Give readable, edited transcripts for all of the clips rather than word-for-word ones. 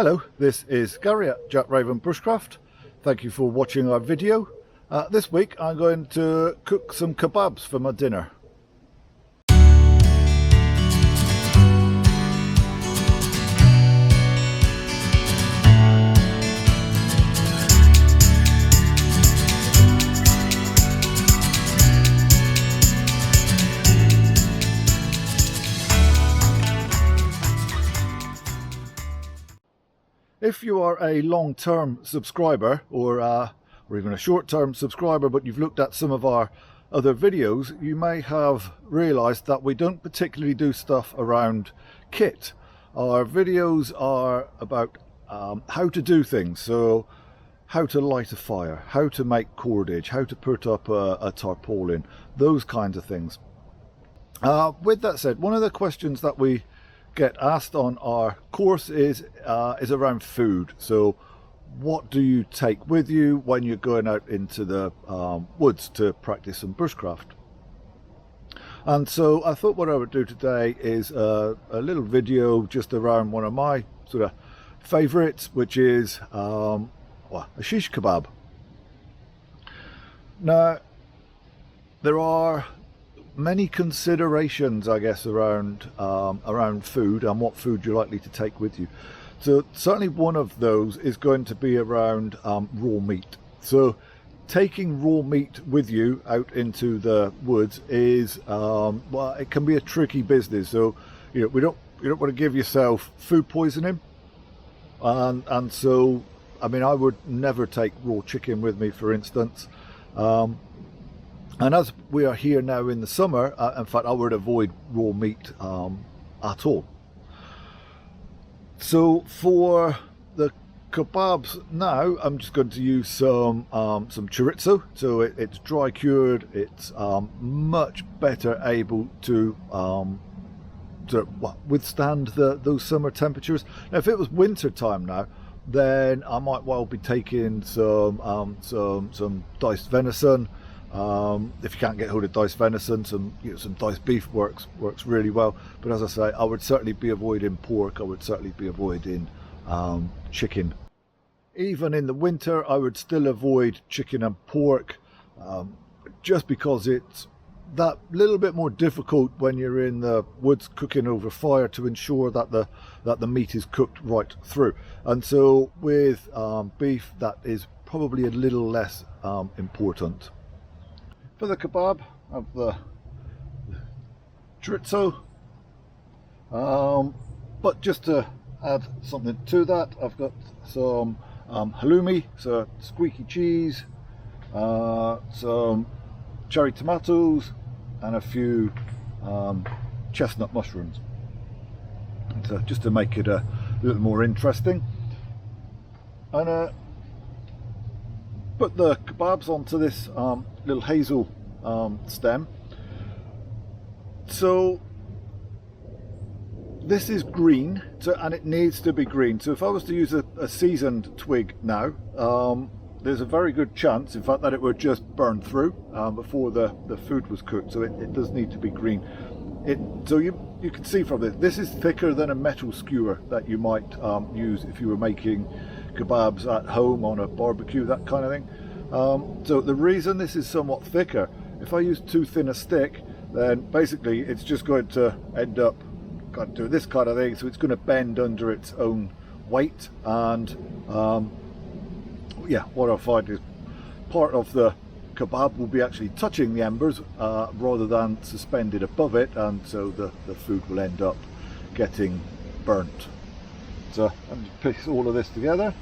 Hello, this is Gary at Jack Raven Bushcraft. Thank you for watching our video. This week I'm going to cook some kebabs for my dinner. If you are a long-term subscriber or even a short-term subscriber, but you've looked at some of our other videos, you may have realized that we don't particularly do stuff around kit. Our videos are about how to do things, so how to light a fire, how to make cordage, how to put up a tarpaulin, those kinds of things. With that said, one of the questions that we get asked on our course is around food. So what do you take with you when you're going out into the woods to practice some bushcraft? And so I thought what I would do today is a little video just around one of my sort of favorites, which is a shish kebab. Now there are many considerations, I guess, around food and what food you're likely to take with you. So certainly one of those is going to be around raw meat. So taking raw meat with you out into the woods is well, it can be a tricky business. So you don't want to give yourself food poisoning, and so I mean I would never take raw chicken with me, for instance. And as we are here now in the summer, in fact, I would avoid raw meat at all. So for the kebabs now, I'm just going to use some chorizo. So it's dry cured. It's much better able to withstand those summer temperatures. Now, if it was winter time now, then I might well be taking some diced venison. If you can't get hold of diced venison, some diced beef works really well. But as I say, I would certainly be avoiding pork. I would certainly be avoiding chicken. Even in the winter, I would still avoid chicken and pork, just because it's that little bit more difficult when you're in the woods cooking over fire to ensure that the meat is cooked right through. And so with beef, that is probably a little less important. For the kebab, I have the chorizo, but just to add something to that, I've got some haloumi, so squeaky cheese, some cherry tomatoes, and a few chestnut mushrooms. So just to make it a little more interesting. And put the kebabs onto this little hazel stem. So this is green, and it needs to be green. So if I was to use a seasoned twig now, there's a very good chance, in fact, that it would just burn through before the food was cooked. So it does need to be green. So you can see from this is thicker than a metal skewer that you might use if you were making kebabs at home on a barbecue, that kind of thing. So the reason this is somewhat thicker, if I use too thin a stick, then basically it's just going to end up do this kind of thing. So it's going to bend under its own weight, and yeah, what I find is part of the kebab will be actually touching the embers rather than suspended above it, and so the food will end up getting burnt. So I'm just piece all of this together.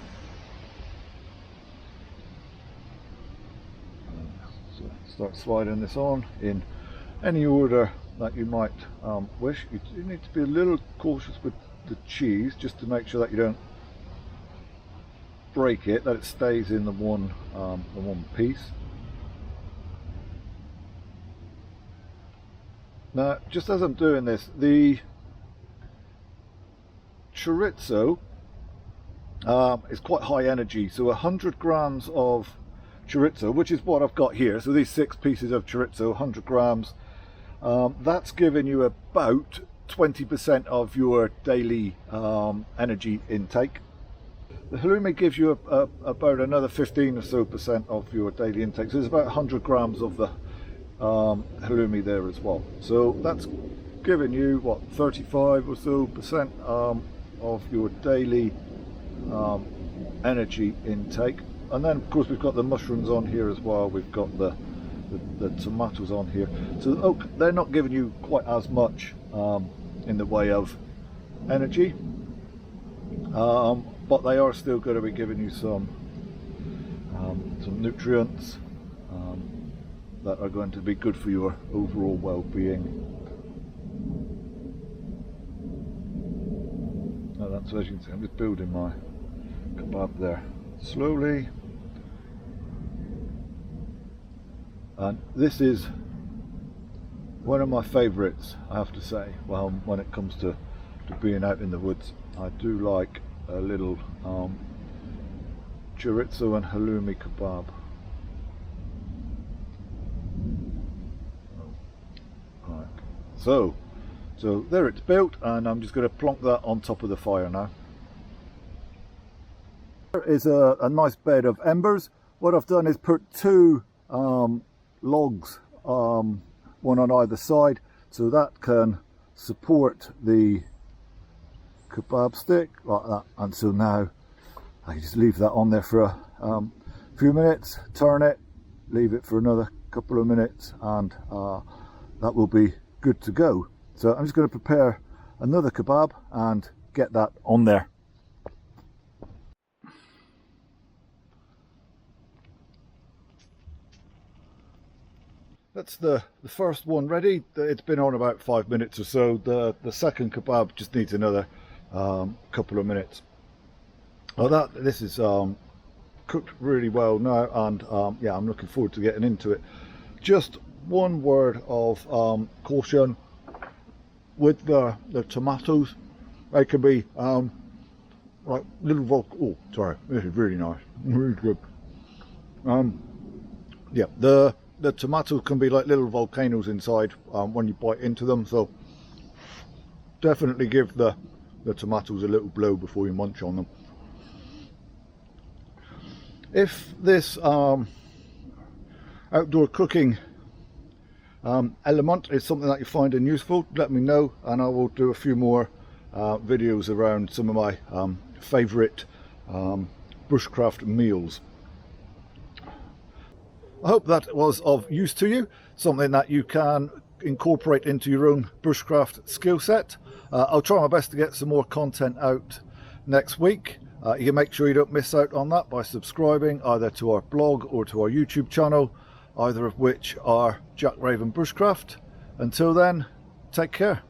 So start sliding this on in any order that you might wish. You need to be a little cautious with the cheese, just to make sure that you don't break it, that it stays in the one piece. Now, just as I'm doing this, the chorizo is quite high energy, so 100 grams of chorizo, which is what I've got here, so these 6 pieces of chorizo, 100 grams, that's giving you about 20% of your daily energy intake. The halloumi gives you about another 15 or so% of your daily intake. So there's about 100 grams of the halloumi there as well. So that's giving you what, 35 or so% of your daily energy intake. And then of course we've got the mushrooms on here as well. We've got the tomatoes on here. So they're not giving you quite as much in the way of energy. But they are still going to be giving you some nutrients that are going to be good for your overall well-being. Now that's, as you can see, I'm just building my kebab there slowly, and this is one of my favourites, I have to say. Well, when it comes to being out in the woods, I do like a little chorizo and haloumi kebab. Right. So there it's built, and I'm just going to plonk that on top of the fire now. There is a nice bed of embers. What I've done is put two logs, one on either side, so that can support the kebab stick like that. And so now I can just leave that on there for a few minutes, turn it, leave it for another couple of minutes, and that will be good to go. So I'm just going to prepare another kebab and get that on there. That's the first one ready. It's been on about 5 minutes or so. The second kebab just needs another couple of minutes. Well, this is cooked really well now, and yeah, I'm looking forward to getting into it. Just one word of caution with the tomatoes. They can be like little oh, sorry, this is really nice, really good. Yeah, the tomatoes can be like little volcanoes inside when you bite into them, so definitely give the tomatoes a little blow before you munch on them. If this outdoor cooking element is something that you're finding useful, let me know, and I will do a few more videos around some of my favourite bushcraft meals. I hope that was of use to you, something that you can incorporate into your own bushcraft skill set. I'll try my best to get some more content out next week. You can make sure you don't miss out on that by subscribing either to our blog or to our YouTube channel, either of which are Jack Raven Bushcraft. Until then, take care.